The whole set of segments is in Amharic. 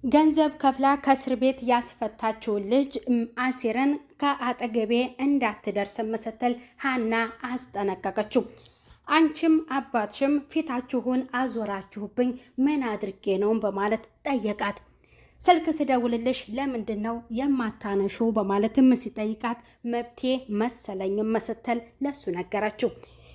ገንዘብ ከፍላ ከእስር ቤት ያስፈታችው ልጅ አሲርን ከአጠገቤ እንዳትደርስ ስትል ሀና አስጠነቀቀችው። አንቺም አባትሽም ፊታችሁን አዞራችሁብኝ ምን አድርጌ ነው በማለት ጠየቃት። ስልክ ስደውልልሽ ለምንድን ነው የማታነሹ በማለትም ሲጠይቃት መብቴ መሰለኝም ስትል ለሱ ነገረችው።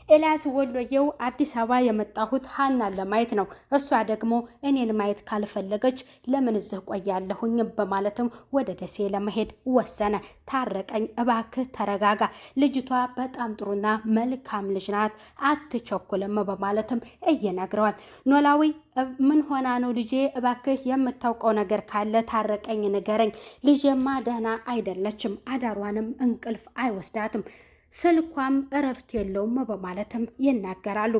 ኤልያስ ወሎየው አዲስ አበባ የመጣሁት ሀናን ለማየት ነው። እሷ ደግሞ እኔን ማየት ካልፈለገች ለምን እዚህ ቆያለሁኝ በማለትም ወደ ደሴ ለመሄድ ወሰነ። ታረቀኝ እባክህ ተረጋጋ፣ ልጅቷ በጣም ጥሩና መልካም ልጅ ናት፣ አትቸኩልም በማለትም እየነግረዋል። ኖላዊ ምን ሆና ነው ልጄ? እባክህ የምታውቀው ነገር ካለ ታረቀኝ ንገረኝ። ልጄማ ደህና አይደለችም፣ አዳሯንም እንቅልፍ አይወስዳትም፣ ስልኳም እረፍት የለውም በማለትም ይናገራሉ።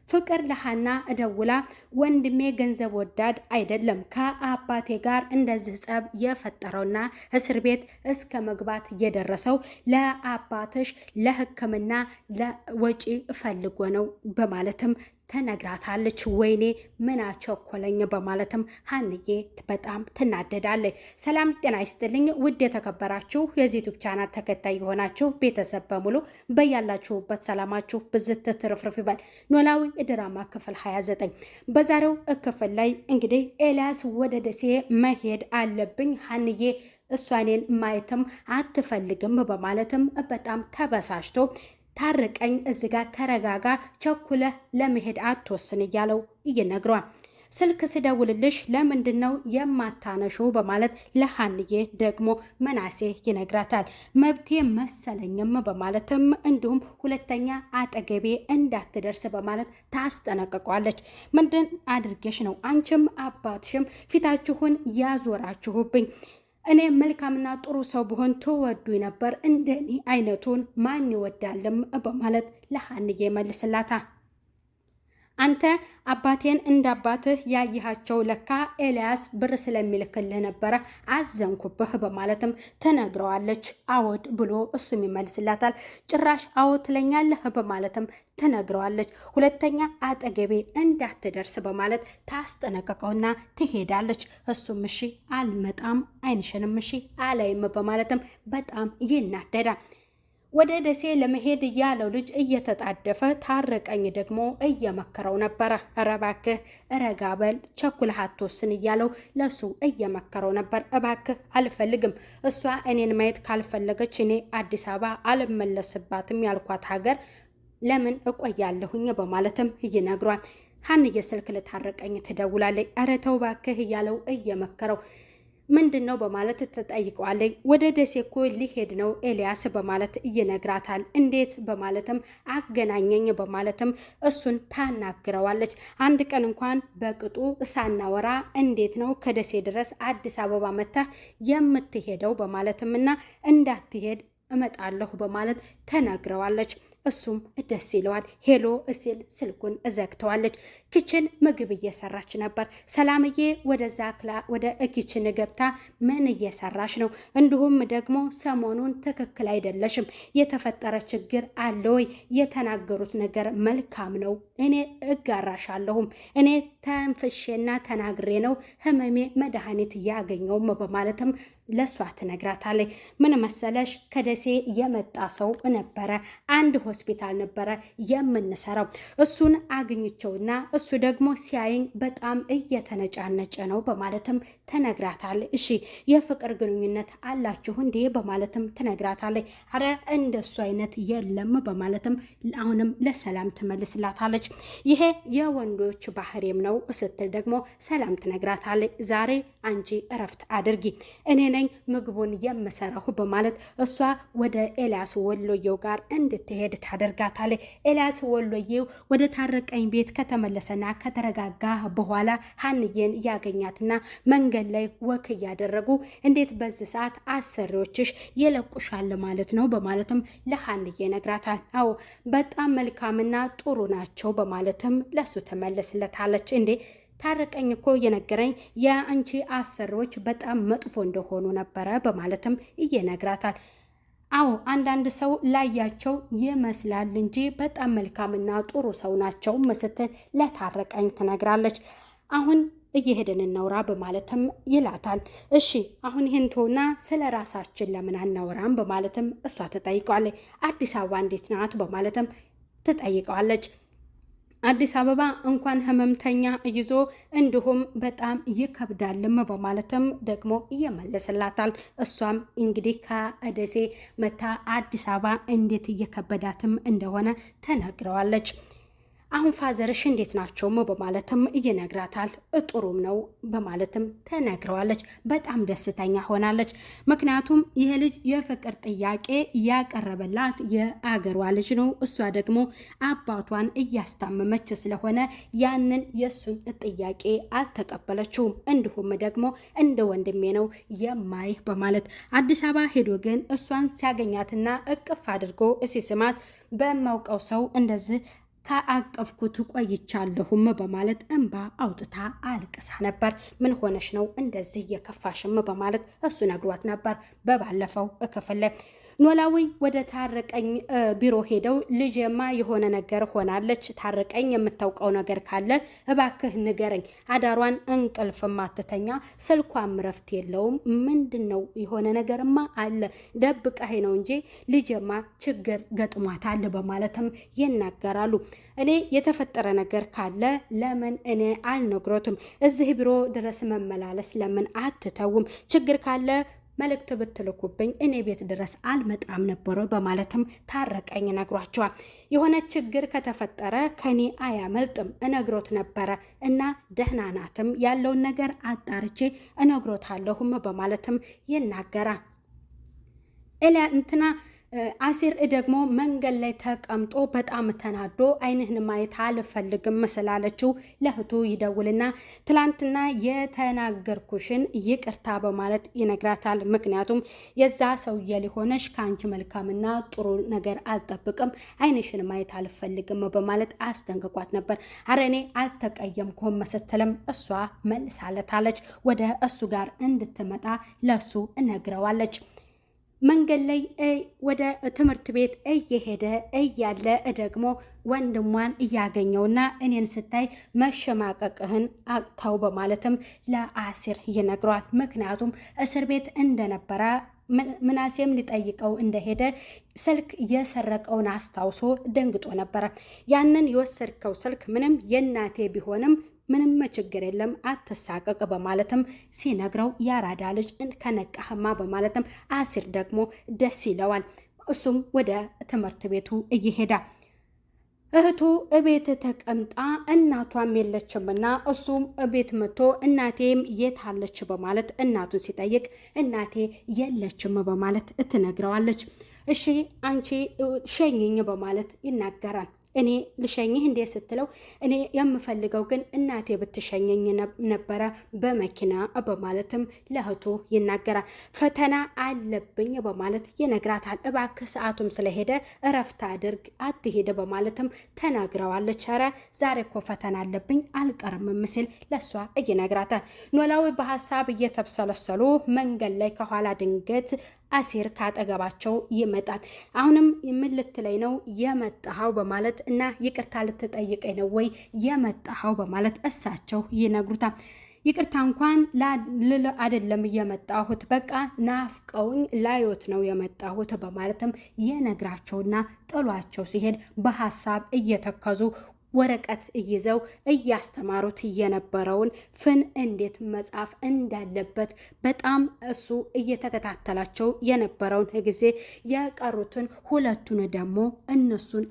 ፍቅር ለሀና እደውላ ወንድሜ ገንዘብ ወዳድ አይደለም ከአባቴ ጋር እንደዚህ ጸብ የፈጠረውና እስር ቤት እስከ መግባት እየደረሰው ለአባትሽ ለሕክምና ለወጪ ፈልጎ ነው በማለትም ተነግራታለች። ወይኔ ምን አቸኮለኝ በማለትም ሀንዬ በጣም ትናደዳለች። ሰላም ጤና ይስጥልኝ ውድ የተከበራችሁ የዚህ ዩቲዩብ ቻናል ተከታይ የሆናችሁ ቤተሰብ በሙሉ በያላችሁበት ሰላማችሁ ብዝት ትርፍርፍ ይበል። ኖላዊ ድራማ ክፍል 29 በዛሬው ክፍል ላይ እንግዲህ ኤልያስ ወደ ደሴ መሄድ አለብኝ፣ ሀንዬ እሷኔን ማየትም አትፈልግም በማለትም በጣም ተበሳጭቶ ታረቀኝ እዚህ ጋር ተረጋጋ፣ ቸኩለህ ለመሄድ አትወስን እያለው ይነግረዋል። ስልክ ስደውልልሽ ለምንድን ነው የማታነሹ በማለት ለሀንዬ ደግሞ መናሴ ይነግራታል። መብቴ መሰለኝም በማለትም እንዲሁም ሁለተኛ አጠገቤ እንዳትደርስ በማለት ታስጠነቅቋለች። ምንድን አድርጌሽ ነው አንቺም አባትሽም ፊታችሁን ያዞራችሁብኝ? እኔ መልካምና ጥሩ ሰው ብሆን ትወዱኝ ነበር፣ እንደኔ አይነቱን ማን ይወዳልም በማለት ለሀንዬ መልስላታ። አንተ አባቴን እንዳባትህ ያየሃቸው ለካ ኤልያስ ብር ስለሚልክልህ ነበረ፣ አዘንኩብህ በማለትም ትነግረዋለች። አዎድ ብሎ እሱም ይመልስላታል። ጭራሽ አዎ ትለኛለህ በማለትም ትነግረዋለች። ሁለተኛ አጠገቤ እንዳትደርስ በማለት ታስጠነቀቀውና ትሄዳለች። እሱም እሺ አልመጣም፣ አይንሽንም እሺ አላይም በማለትም በጣም ይናደዳል። ወደ ደሴ ለመሄድ ያለው ልጅ እየተጣደፈ ታረቀኝ ደግሞ እየመከረው ነበረ። ኧረ እባክህ ረጋ በል ቸኩለህ አትወስን እያለው ለሱ እየመከረው ነበር። እባክህ አልፈልግም፣ እሷ እኔን ማየት ካልፈለገች እኔ አዲስ አበባ አልመለስባትም ያልኳት ሀገር ለምን እቆያለሁኝ በማለትም ይነግሯል። ሀንዬ ስልክ ልታረቀኝ ትደውላለች። ኧረ ተው እባክህ እያለው እየመከረው ምንድን ነው በማለት ትጠይቀዋለች። ወደ ደሴ እኮ ሊሄድ ነው ኤልያስ በማለት ይነግራታል። እንዴት በማለትም አገናኘኝ በማለትም እሱን ታናግረዋለች። አንድ ቀን እንኳን በቅጡ ሳናወራ እንዴት ነው ከደሴ ድረስ አዲስ አበባ መጥተህ የምትሄደው በማለትም እና እንዳትሄድ እመጣለሁ በማለት ተነግረዋለች። እሱም ደስ ይለዋል። ሄሎ እሲል ስልኩን ዘግተዋለች። ኪችን ምግብ እየሰራች ነበር። ሰላምዬ ወደ ኪችን ገብታ ምን እየሰራች ነው? እንዲሁም ደግሞ ሰሞኑን ትክክል አይደለሽም፣ የተፈጠረ ችግር አለ ወይ? የተናገሩት ነገር መልካም ነው፣ እኔ እጋራሻለሁም፣ እኔ ተንፍሼና ተናግሬ ነው ህመሜ መድኃኒት እያገኘውም በማለትም ለሷ ትነግራታለች። ምን መሰለሽ ከደሴ የመጣ ሰው ነበረ፣ አንድ ሆስፒታል ነበረ የምንሰራው፣ እሱን አግኝቸውና እሱ ደግሞ ሲያይኝ በጣም እየተነጫነጨ ነው በማለትም ትነግራታለች። እሺ የፍቅር ግንኙነት አላችሁ እንዴ በማለትም ትነግራታለች። አረ እንደሱ አይነት የለም በማለትም አሁንም ለሰላም ትመልስላታለች። ይሄ የወንዶች ባህሪም ነው ስትል ደግሞ ሰላም ትነግራታለች። ዛሬ አንቺ እረፍት አድርጊ፣ እኔ ነኝ ምግቡን የምሰራሁ በማለት እሷ ወደ ኤልያስ ወሎየው ጋር እንድትሄድ ታደርጋታለች። ኤልያስ ወሎየው ወደ ታረቀኝ ቤት ከተመለሰና ከተረጋጋ በኋላ ሀንዬን ያገኛትና መንገድ ላይ ወክ እያደረጉ እንዴት በዚህ ሰዓት አሰሪዎችሽ የለቁሻል ማለት ነው በማለትም ለሀንዬ ነግራታል። አዎ በጣም መልካምና ጥሩ ናቸው በማለትም ለሱ ትመልስለታለች። እንዴ ታረቀኝ እኮ የነገረኝ የአንቺ አሰሪዎች በጣም መጥፎ እንደሆኑ ነበረ በማለትም እየነግራታል። አዎ አንዳንድ ሰው ላያቸው ይመስላል እንጂ በጣም መልካምና ጥሩ ሰው ናቸው ስትል ለታረቀኝ ትነግራለች። አሁን እየሄድን እናውራ በማለትም ይላታል። እሺ አሁን ይህን ተውና ስለ ራሳችን ለምን አናወራም በማለትም እሷ ትጠይቀዋለች። አዲስ አበባ እንዴት ናት በማለትም ትጠይቀዋለች። አዲስ አበባ እንኳን ህመምተኛ ይዞ እንዲሁም በጣም ይከብዳልም በማለትም ደግሞ እየመለስላታል። እሷም እንግዲህ ከደሴ መታ አዲስ አበባ እንዴት እየከበዳትም እንደሆነ ተነግረዋለች። አሁን ፋዘርሽ እንዴት ናቸውም በማለትም እየነግራታል። ጥሩም ነው በማለትም ተነግረዋለች። በጣም ደስተኛ ሆናለች። ምክንያቱም ይሄ ልጅ የፍቅር ጥያቄ ያቀረበላት የአገሯ ልጅ ነው። እሷ ደግሞ አባቷን እያስታመመች ስለሆነ ያንን የእሱን ጥያቄ አልተቀበለችውም። እንዲሁም ደግሞ እንደ ወንድሜ ነው የማይ በማለት አዲስ አበባ ሄዶ ግን እሷን ሲያገኛትና እቅፍ አድርጎ ሲስማት በማውቀው ሰው እንደዚህ ከአቀፍኩት ቆይቻለሁም በማለት እንባ አውጥታ አልቅሳ ነበር። ምን ሆነሽ ነው እንደዚህ የከፋሽም በማለት እሱ ነግሯት ነበር በባለፈው ክፍል ላይ። ኖላዊ ወደ ታረቀኝ ቢሮ ሄደው ልጄማ የሆነ ነገር ሆናለች፣ ታረቀኝ የምታውቀው ነገር ካለ እባክህ ንገረኝ፣ አዳሯን እንቅልፍ ማትተኛ ስልኳም ረፍት የለውም፣ ምንድን ነው የሆነ ነገርማ አለ፣ ደብቀህ ነው እንጂ ልጄማ ችግር ገጥሟታል በማለትም ይናገራሉ። እኔ የተፈጠረ ነገር ካለ ለምን እኔ አልነግሮትም? እዚህ ቢሮ ድረስ መመላለስ ለምን አትተውም? ችግር ካለ መልእክት ብትልኩብኝ እኔ ቤት ድረስ አልመጣም ነበረ በማለትም ታረቀኝ ነግሯቸዋል። የሆነ ችግር ከተፈጠረ ከኔ አያመልጥም እነግሮት ነበረ እና ደህና ናትም ያለውን ነገር አጣርቼ እነግሮታለሁም በማለትም ይናገራል። አሲር ደግሞ መንገድ ላይ ተቀምጦ በጣም ተናዶ አይንህን ማየት አልፈልግም ስላለችው ለእህቱ ይደውልና ትላንትና የተናገርኩሽን ይቅርታ በማለት ይነግራታል። ምክንያቱም የዛ ሰውዬ ሊሆነሽ ከአንቺ መልካምና ጥሩ ነገር አልጠብቅም፣ አይንሽን ማየት አልፈልግም በማለት አስጠንቅቋት ነበር። አረ እኔ አልተቀየምኩም ስትልም እሷ መልሳለታለች። ወደ እሱ ጋር እንድትመጣ ለሱ እነግረዋለች። መንገድ ላይ ወደ ትምህርት ቤት እየሄደ እያለ ደግሞ ወንድሟን እያገኘውና እኔን ስታይ መሸማቀቅህን አቅተው በማለትም ለአሲር ይነግረዋል። ምክንያቱም እስር ቤት እንደነበረ ምናሴም ሊጠይቀው እንደሄደ ስልክ የሰረቀውን አስታውሶ ደንግጦ ነበረ። ያንን የወሰድከው ስልክ ምንም የእናቴ ቢሆንም ምንም ችግር የለም አትሳቀቅ በማለትም ሲነግረው ያራዳ ልጅ ከነቃህማ በማለትም አሲር ደግሞ ደስ ይለዋል። እሱም ወደ ትምህርት ቤቱ እየሄዳ እህቱ እቤት ተቀምጣ እናቷም የለችምና እሱም እቤት መጥቶ እናቴም የታለች በማለት እናቱን ሲጠይቅ እናቴ የለችም በማለት ትነግረዋለች። እሺ አንቺ ሸኝኝ በማለት ይናገራል። እኔ ልሸኝህ እንዴ ስትለው እኔ የምፈልገው ግን እናቴ ብትሸኘኝ ነበረ በመኪና በማለትም ለእህቱ ይናገራል። ፈተና አለብኝ በማለት ይነግራታል። እባክህ ሰዓቱም ስለሄደ እረፍት አድርግ አትሄድ በማለትም ተናግረዋለች። ኧረ ዛሬ እኮ ፈተና አለብኝ አልቀርም ሲል ለእሷ እይነግራታል። ኖላዊ በሀሳብ እየተብሰለሰሉ መንገድ ላይ ከኋላ ድንገት አሲር ካጠገባቸው ይመጣል። አሁንም ምን ልትለኝ ነው የመጣኸው በማለት እና ይቅርታ ልትጠይቀኝ ነው ወይ የመጣኸው በማለት እሳቸው ይነግሩታል። ይቅርታ እንኳን ልል አይደለም የመጣሁት፣ በቃ ናፍቀውኝ ላዮት ነው የመጣሁት በማለትም የነግራቸውና ጥሏቸው ሲሄድ በሀሳብ እየተከዙ ወረቀት ይዘው እያስተማሩት የነበረውን ፍን እንዴት መጻፍ እንዳለበት በጣም እሱ እየተከታተላቸው የነበረውን ጊዜ የቀሩትን ሁለቱን ደግሞ እነሱን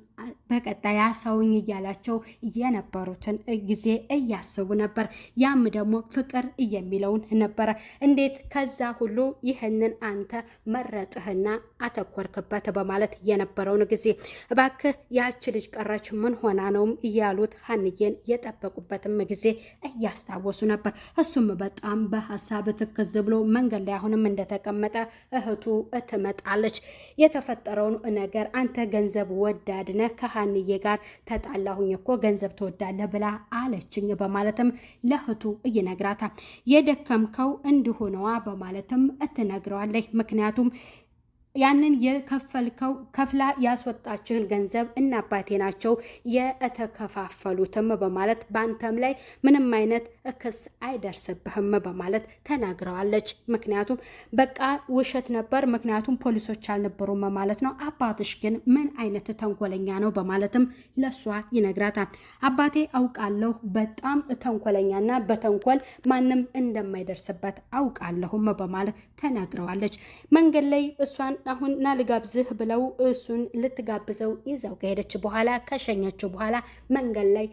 በቀጣይ አሳውኝ እያላቸው የነበሩትን ጊዜ እያስቡ ነበር። ያም ደግሞ ፍቅር የሚለውን ነበረ። እንዴት ከዛ ሁሉ ይህንን አንተ መረጥህና አተኮርክበት በማለት የነበረውን ጊዜ እባክህ ያች ልጅ ቀረች ምን ሆና ነውም እያሉት ሀንዬን የጠበቁበትም ጊዜ እያስታወሱ ነበር። እሱም በጣም በሀሳብ ትክዝ ብሎ መንገድ ላይ አሁንም እንደተቀመጠ እህቱ ትመጣለች። የተፈጠረውን ነገር አንተ ገንዘብ ወዳድነ ከሀንዬ ጋር ተጣላሁኝ እኮ ገንዘብ ትወዳለህ ብላ አለችኝ በማለትም ለእህቱ ይነግራታል። የደከምከው እንዲሆነዋ በማለትም እትነግረዋለች። ምክንያቱም ያንን የከፈልከው ከፍላ ያስወጣችህን ገንዘብ እና አባቴ ናቸው የተከፋፈሉትም በማለት በአንተም ላይ ምንም አይነት ክስ አይደርስብህም በማለት ተናግረዋለች። ምክንያቱም በቃ ውሸት ነበር፣ ምክንያቱም ፖሊሶች አልነበሩም ማለት ነው። አባትሽ ግን ምን አይነት ተንኮለኛ ነው በማለትም ለሷ ይነግራታል። አባቴ አውቃለሁ በጣም ተንኮለኛና በተንኮል ማንም እንደማይደርስበት አውቃለሁም በማለት ተናግረዋለች። መንገድ ላይ እሷን አሁን ና ልጋብዝህ ብለው እሱን ልትጋብዘው ይዘው ከሄደች በኋላ ከሸኘችው በኋላ መንገድ ላይ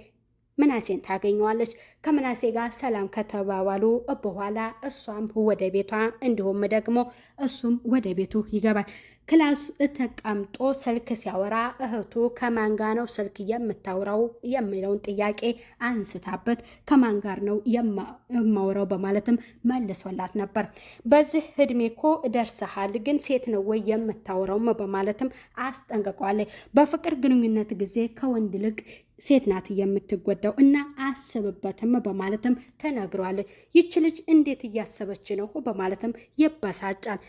ምናሴን ታገኘዋለች። ከምናሴ ጋር ሰላም ከተባባሉ በኋላ እሷም ወደ ቤቷ እንዲሁም ደግሞ እሱም ወደ ቤቱ ይገባል። ክላስ ተቀምጦ ስልክ ሲያወራ እህቱ ከማን ጋር ነው ስልክ የምታወራው የሚለውን ጥያቄ አንስታበት ከማን ጋር ነው የማወራው በማለትም መልሶላት ነበር። በዚህ እድሜ እኮ ደርሰሃል፣ ግን ሴት ነው ወይ የምታወራው በማለትም አስጠንቅቋለች። በፍቅር ግንኙነት ጊዜ ከወንድ ይልቅ ሴት ናት የምትጎዳው እና አስብበትም በማለትም ተነግሯለች። ይች ልጅ እንዴት እያሰበች ነው በማለትም ይበሳጫል።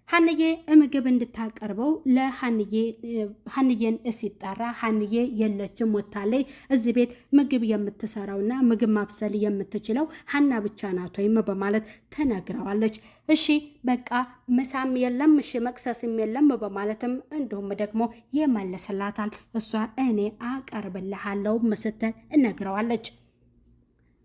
ሀንዬ ምግብ እንድታቀርበው ለሀንዬን ሲጠራ ሀንዬ የለችም ወታለይ። እዚህ ቤት ምግብ የምትሰራውና ምግብ ማብሰል የምትችለው ሀና ብቻ ናት ወይም በማለት ተነግረዋለች። እሺ በቃ ምሳም የለም እሺ መቅሰስም የለም በማለትም እንዲሁም ደግሞ ይመልስላታል። እሷ እኔ አቀርብልሃለሁ ስትል እነግረዋለች።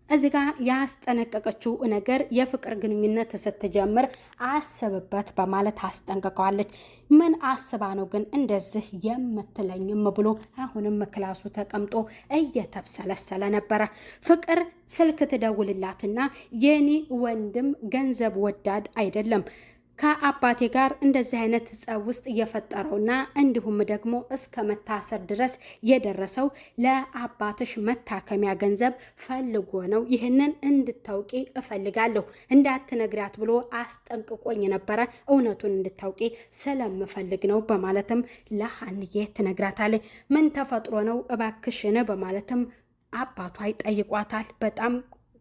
እዚህ ጋር ያስጠነቀቀችው ነገር የፍቅር ግንኙነት ስትጀምር አስብበት በማለት አስጠንቅቀዋለች። ምን አስባ ነው ግን እንደዚህ የምትለኝም ብሎ አሁንም ክላሱ ተቀምጦ እየተብሰለሰለ ነበረ። ፍቅር ስልክ ትደውልላትና የኔ ወንድም ገንዘብ ወዳድ አይደለም ከአባቴ ጋር እንደዚህ አይነት ጸብ ውስጥ እየፈጠረውና እንዲሁም ደግሞ እስከ መታሰር ድረስ የደረሰው ለአባትሽ መታከሚያ ገንዘብ ፈልጎ ነው። ይህንን እንድታውቂ እፈልጋለሁ፣ እንዳትነግሪያት ብሎ አስጠንቅቆኝ ነበረ። እውነቱን እንድታውቂ ስለምፈልግ ነው በማለትም ለሀንዬ ትነግራታለች። ምን ተፈጥሮ ነው እባክሽን በማለትም አባቷ ይጠይቋታል። በጣም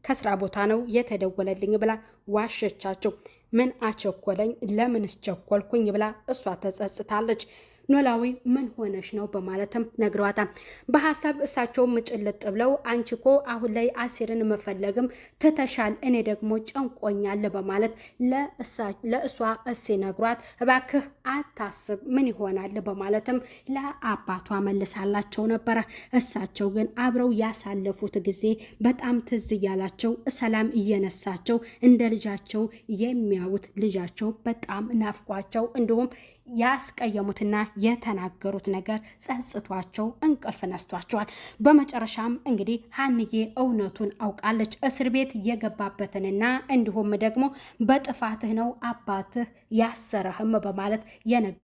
ከስራ ቦታ ነው የተደወለልኝ ብላ ዋሸቻቸው። ምን አቸኮለኝ ለምንስ ቸኮልኩኝ ብላ እሷ ተጸጽታለች። ኖላዊ ምን ሆነሽ ነው በማለትም ነግሯታል። በሀሳብ እሳቸውም ጭልጥ ብለው አንቺ እኮ አሁን ላይ አሲርን መፈለግም ትተሻል፣ እኔ ደግሞ ጨንቆኛል በማለት ለእሷ ሲነግሯት እባክህ አታስብ ምን ይሆናል በማለትም ለአባቷ መልሳላቸው ነበረ። እሳቸው ግን አብረው ያሳለፉት ጊዜ በጣም ትዝ እያላቸው ሰላም እየነሳቸው እንደ ልጃቸው የሚያዩት ልጃቸው በጣም ናፍቋቸው እንዲሁም ያስቀየሙትና የተናገሩት ነገር ጸጽቷቸው እንቅልፍ ነስቷቸዋል። በመጨረሻም እንግዲህ ሀንዬ እውነቱን አውቃለች። እስር ቤት የገባበትንና እንዲሁም ደግሞ በጥፋትህ ነው አባትህ ያሰረህም በማለት